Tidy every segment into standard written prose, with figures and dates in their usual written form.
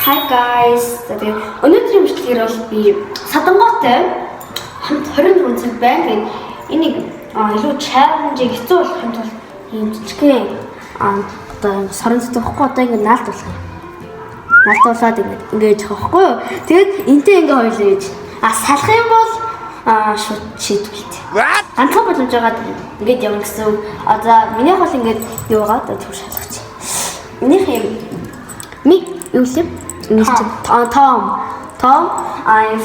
Hi guys. Тэгээд өнөөдрийн бичлэгээр бол би Садангоотой хамт 24 цаг байна. Энийг илүү challenge хэцүү болохын тулд ийм жижигхэн одоо сорон зүтгэхгүй одоо ингэ наалдуулах юм. Наалдуулаад ингэж явахгүй юу? Тэгээд энтэй ингэ хоёлоо ээж салах юм бол шууд шийдвэлт. Ганцхан боломж байгаа ингэж явна гэсэн. Одоо минийх бол ингэж юугаа одоо түр шалгач. Минийх юм юу юм? Том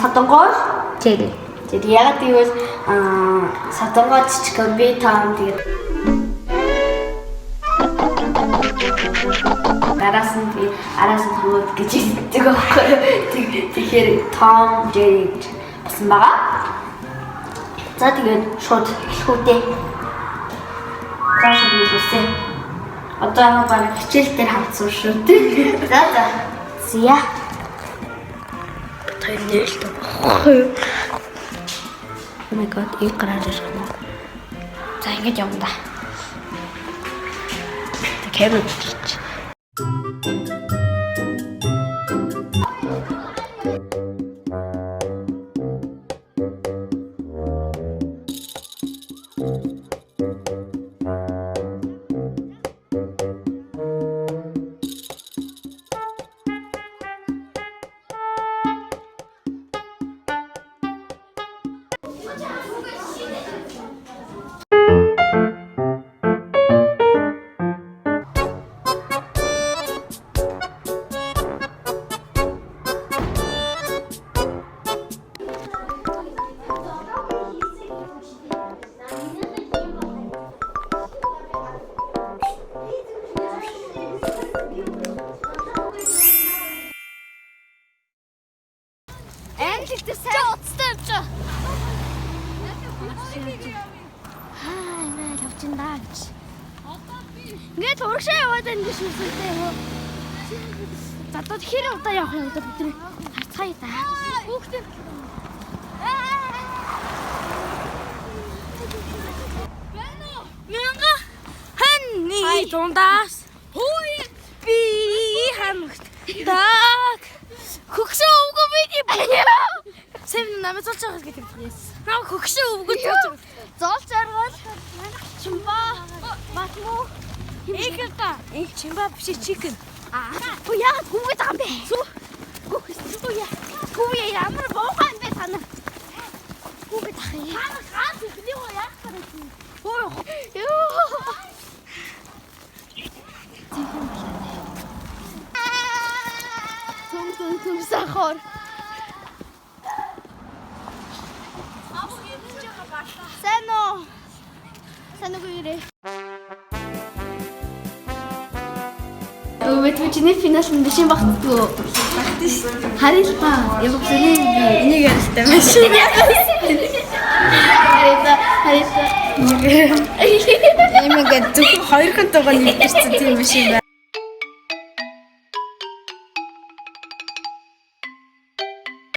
Садангоо Jerry. Тэгээд яг тэгвэл Садангоо чичгэн би Том тэгээд араас нь хаваад гэж хэлдэг байхгүй юу? Тэгэхээр Том Jerry басан байгаа. За тэгээд шууд хэлхүүтэй. Заашгүй үсэ. Одоо баг хичээл дээр хавцсан шүү дээ. За. Зя. Тэр нэлээд баггүй. Oh my god, ийм гараад ирсэн. За ингэж явна да. Кэбл чич. Ингээд урагшаа яваад байна гэж хэлсэнтэй юу. За одоо хэр удаа явах юм одоо бид харцгаая да. Хүүхдээ. Мянга ханны дундаас хүй би хамт так хөгшөө өвгөө би байна. Сэм намайг золж байгаа гэдэг юм. Наа хөгшөө өвгөө золж аргал чимба матмо Эхэта их чимба биш чикен. Оо яа хүүгээ байгаа юм бэ? Хүүгээ ямар боохан бэ танаа? Хүүгээ тахаа. Танаа ганц ихний уу яах гэсэн. Оо ёо. Том сахар. Сано гүрээ. Өвөтвчний финал нь биш юм багтгүй. Багтсан шүү. Харилтаа. Яг зөвхөн энийг ярьсан маш. Харилтаа. Эмэгээ зөвхөн хоёр хонтойгоо нэгдсэн тийм биш юм байна.